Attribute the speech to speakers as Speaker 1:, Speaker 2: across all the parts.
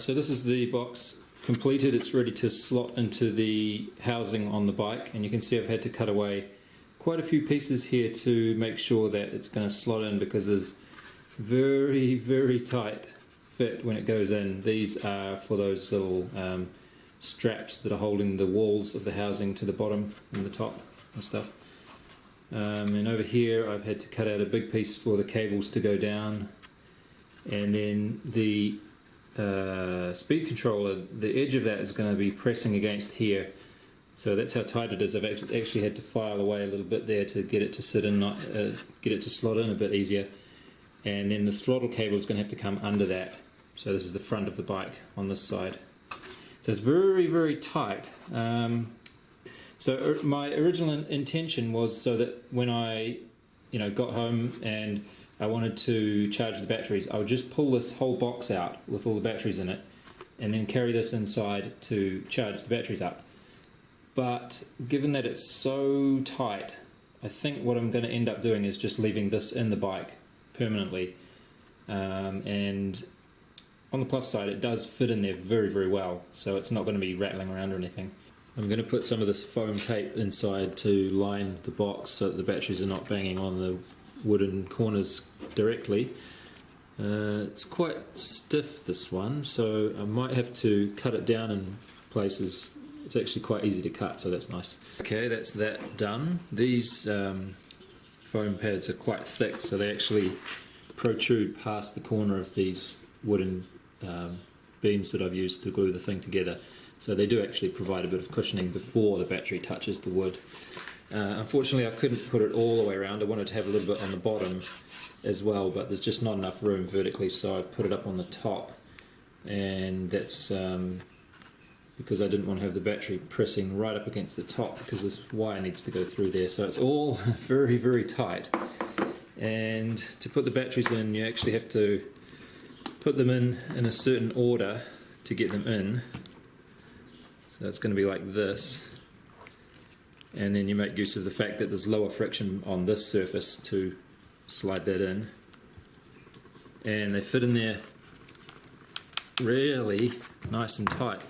Speaker 1: Alright, so this is the box completed. It's ready to slot into the housing on the bike, and you can see I've had to cut away quite a few pieces here to make sure that it's going to slot in, because there's very tight fit when it goes in. These are for those little straps that are holding the walls of the housing to the bottom and the top and stuff. And over here I've had to cut out a big piece for the cables to go down, and then the speed controller, the edge of that is going to be pressing against here, so that's how tight it is. I've actually had to file away a little bit there to get it to sit in, get it to slot in a bit easier. And then the throttle cable is going to have to come under that. So this is the front of the bike on this side. So it's very tight. So my original intention was so that when I got home and I wanted to charge the batteries, I would just pull this whole box out with all the batteries in it and then carry this inside to charge the batteries up. But given that it's so tight, I think what I'm going to end up doing is just leaving this in the bike permanently. And on the plus side, it does fit in there very well, so it's not going to be rattling around or anything. I'm going to put some of this foam tape inside to line the box so that the batteries are not banging on the wooden corners directly. It's quite stiff, this one, so I might have to cut it down in places. It's actually quite easy to cut, so that's nice. Okay, that's that done. These foam pads are quite thick, so they actually protrude past the corner of these wooden beams that I've used to glue the thing together. So they do actually provide a bit of cushioning before the battery touches the wood. Unfortunately, I couldn't put it all the way around. I wanted to have a little bit on the bottom as well, but there's just not enough room vertically, so I've put it up on the top. And that's because I didn't want to have the battery pressing right up against the top, because this wire needs to go through there. So it's all very tight. And to put the batteries in, you actually have to put them in a certain order to get them in. So it's going to be like this, and then you make use of the fact that there's lower friction on this surface to slide that in, and they fit in there really nice and tight.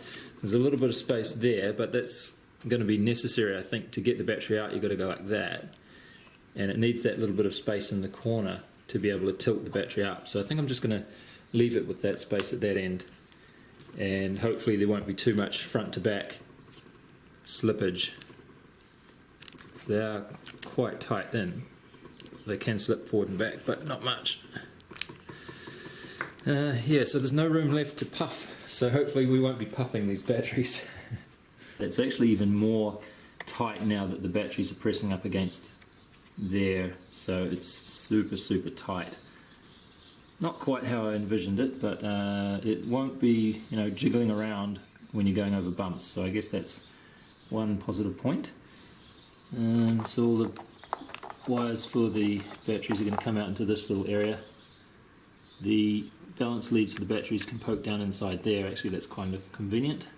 Speaker 1: There's a little bit of space there, but that's going to be necessary, I think. To get the battery out, you've got to go like that, and it needs that little bit of space in the corner to be able to tilt the battery up. So I think I'm just going to leave it with that space at that end, and hopefully there won't be too much front to back slippage. They are quite tight in. They can slip forward and back, but not much. Yeah, so there's no room left to puff, so hopefully we won't be puffing these batteries. It's actually even more tight now that the batteries are pressing up against there, so it's super tight. Not quite how I envisioned it, but it won't be, jiggling around when you're going over bumps. So I guess that's one positive point. So all the wires for the batteries are going to come out into this little area. The balance leads for the batteries can poke down inside there. Actually, that's kind of convenient.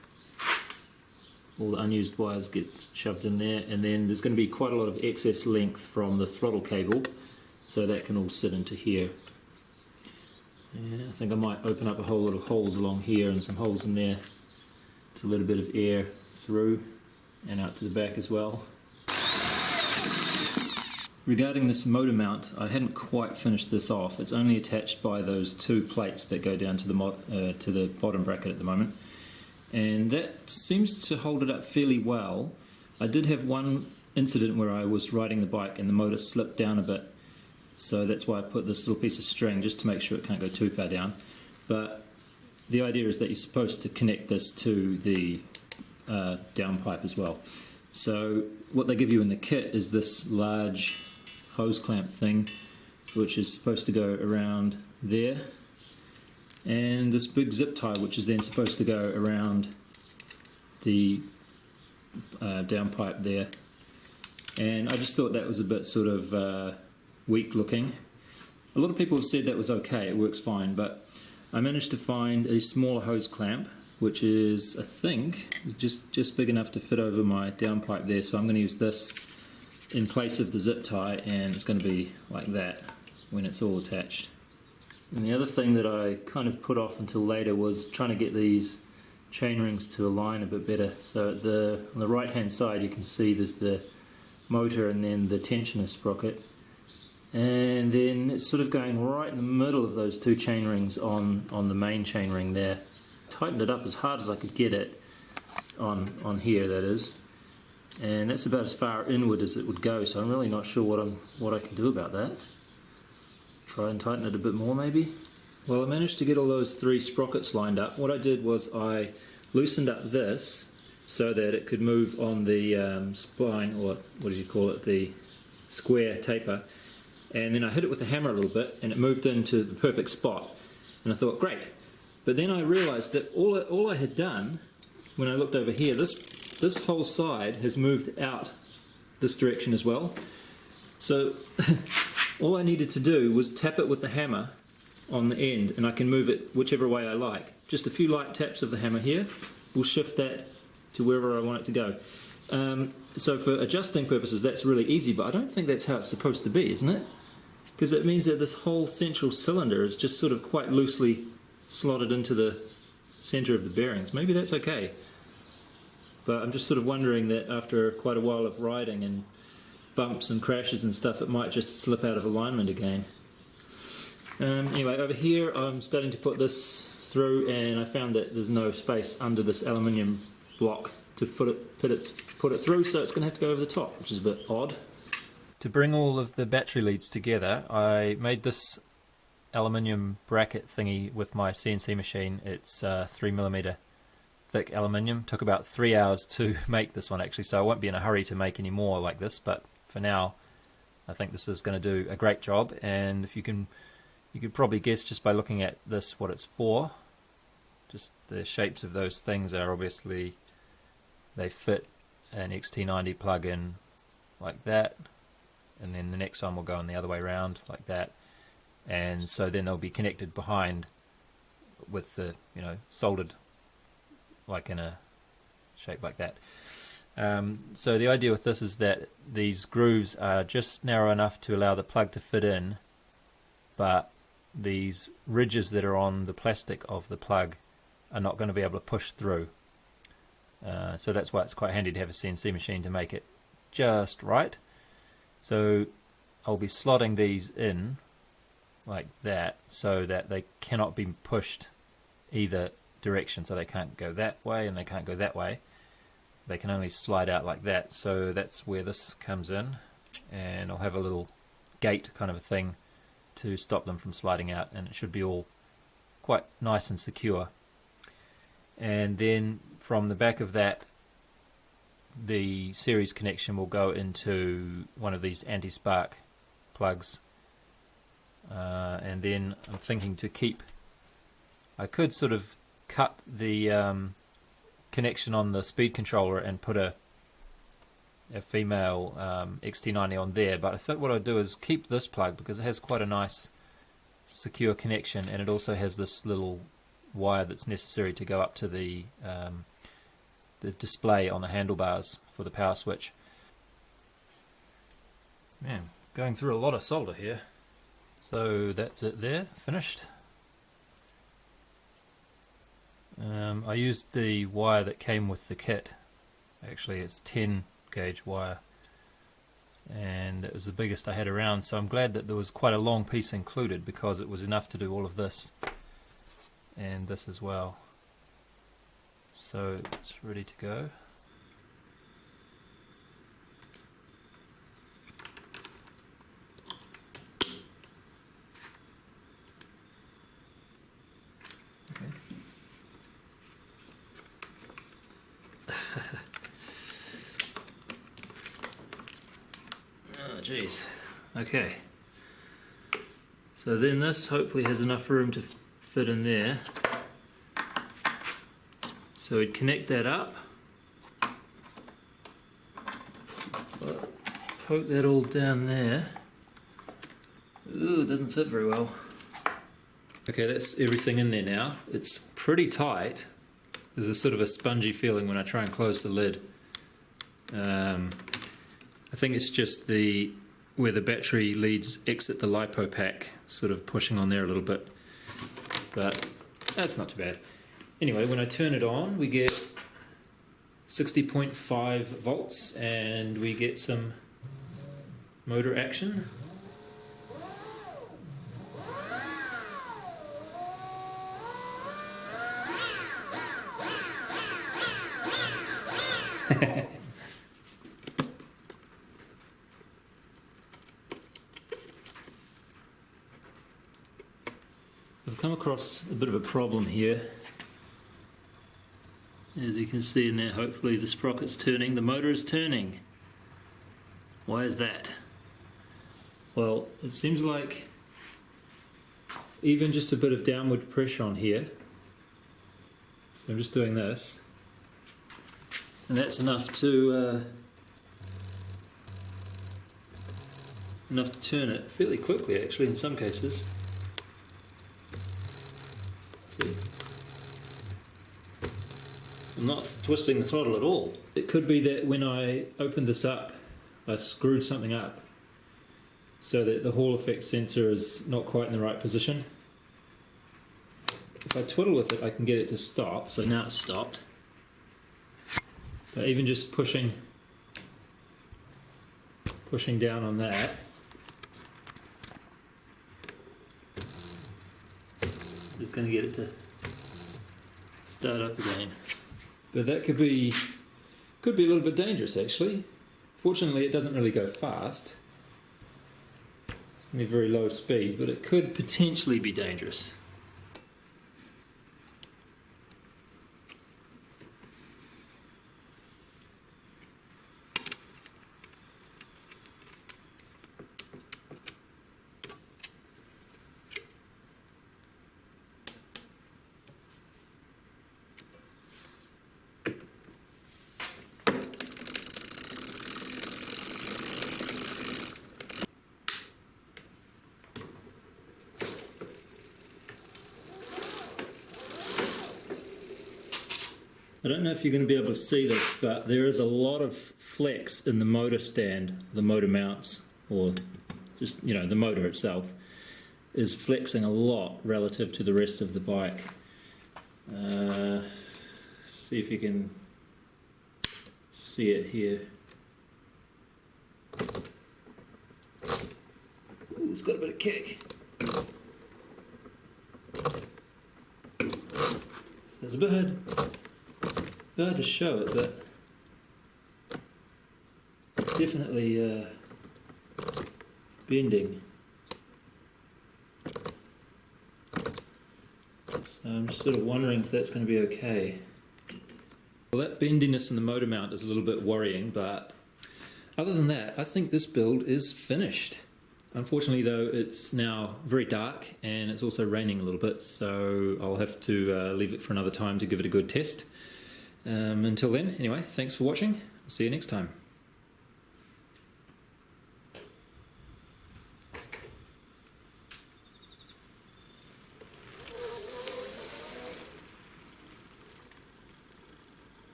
Speaker 1: All the unused wires get shoved in there, and then there's going to be quite a lot of excess length from the throttle cable, so that can all sit into here. Yeah, I think I might open up a whole lot of holes along here and some holes in there to let a bit of air through and out to the back as well. Regarding this motor mount, I hadn't quite finished this off. It's only attached by those two plates that go down to the bottom bracket at the moment, and that seems to hold it up fairly well. I did have one incident where I was riding the bike and the motor slipped down a bit. So that's why I put this little piece of string, just to make sure it can't go too far down. But the idea is that you're supposed to connect this to the downpipe as well. So what they give you in the kit is this large hose clamp thing, which is supposed to go around there, and this big zip tie, which is then supposed to go around the downpipe there. And I just thought that was a bit sort of weak looking. A lot of people have said that was okay, it works fine, but I managed to find a smaller hose clamp, which is, I think, just big enough to fit over my downpipe there. So I'm going to use this in place of the zip tie, and it's going to be like that when it's all attached.
Speaker 2: And the other thing that I kind of put off until later was trying to get these chain rings to align a bit better. So on the right hand side you can see there's the motor and then the tensioner sprocket, and then it's sort of going right in the middle of those two chain rings on the main chain ring there. Tightened it up as hard as I could get it on here, that is, and that's about as far inward as it would go, so I'm really not sure what I can do about that. Try and tighten it a bit more maybe. Well, I managed to get all those three sprockets lined up. What I did was I loosened up this so that it could move on the spine, or what do you call it, the square taper, and then I hit it with a hammer a little bit and it moved into the perfect spot, and I thought great. But then I realized that all I had done when I looked over here, this whole side has moved out this direction as well. So all I needed to do was tap it with the hammer on the end, and I can move it whichever way I like. Just a few light taps of the hammer here will shift that to wherever I want it to go. So for adjusting purposes that's really easy, but I don't think that's how it's supposed to be, isn't it? Because it means that this whole central cylinder is just sort of quite loosely slotted into the center of the bearings. Maybe that's okay, but I'm just sort of wondering that after quite a while of riding and bumps and crashes and stuff, it might just slip out of alignment again. Anyway, over here I'm starting to put this through, and I found that there's no space under this aluminium block to put it through, so it's going to have to go over the top, which is a bit odd. To bring all of the battery leads together, I made this aluminium bracket thingy with my CNC machine. It's 3mm thick aluminium. Took about 3 hours to make this one actually, so I won't be in a hurry to make any more like this, but for now I think this is going to do a great job. And if you could probably guess just by looking at this what it's for. Just the shapes of those things are obviously, they fit an XT90 plug-in like that, and then the next one will go in the other way around like that, and so then they'll be connected behind with the, soldered like in a shape like that. So the idea with this is that these grooves are just narrow enough to allow the plug to fit in, but these ridges that are on the plastic of the plug are not going to be able to push through. So that's why it's quite handy to have a CNC machine to make it just right. So I'll be slotting these in like that so that they cannot be pushed either direction, so they can't go that way and they can't go that way. They can only slide out like that, so that's where this comes in, and I'll have a little gate kind of a thing to stop them from sliding out, and it should be all quite nice and secure. And then from the back of that, the series connection will go into one of these anti-spark plugs, and then I'm thinking to keep, I could sort of cut the connection on the speed controller and put a female XT90 on there, but I think what I'll do is keep this plug because it has quite a nice secure connection, and it also has this little wire that's necessary to go up to the display on the handlebars for the power switch. Man, going through a lot of solder here. So that's it there, finished. I used the wire that came with the kit. Actually it's 10 gauge wire, and it was the biggest I had around, so I'm glad that there was quite a long piece included because it was enough to do all of this and this as well. So it's ready to go. Okay. Oh jeez. Okay. So then this hopefully has enough room to fit in there. So we'd connect that up, poke that all down there. Ooh, it doesn't fit very well. Okay, that's everything in there now. It's pretty tight. There's a sort of a spongy feeling when I try and close the lid. I think it's just where the battery leads exit the LiPo pack, sort of pushing on there a little bit.
Speaker 1: but that's not too bad. Anyway, when I turn it on, we get 60.5 volts and we get some motor action. I've come across a bit of a problem here. As you can see in there, hopefully the sprocket's turning, the motor is turning. Why is that? Well, it seems like even just a bit of downward pressure on here, so I'm just doing this, and that's enough to turn it fairly quickly, actually, in some cases. See? I'm not twisting the throttle at all. It could be that when I opened this up, I screwed something up so that the Hall effect sensor is not quite in the right position. If I twiddle with it, I can get it to stop, so now it's stopped. But even just pushing down on that is going to get it to start up again. But that could be a little bit dangerous, actually. Fortunately, it doesn't really go fast. It's going to be very low speed, but it could potentially be dangerous. I don't know if you're going to be able to see this, but there is a lot of flex in the motor stand, the motor mounts, or just, you know, the motor itself is flexing a lot relative to the rest of the bike. See if you can see it here. Ooh, it's got a bit of kick. So there's a bit hard to show it, but definitely bending. So I'm just sort of wondering if that's going to be okay. Well, that bendiness in the motor mount is a little bit worrying, but other than that, I think this build is finished. Unfortunately, though, it's now very dark and it's also raining a little bit, so I'll have to leave it for another time to give it a good test. Until then, anyway, thanks for watching. I'll see you next time.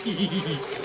Speaker 1: Hee hee hee hee.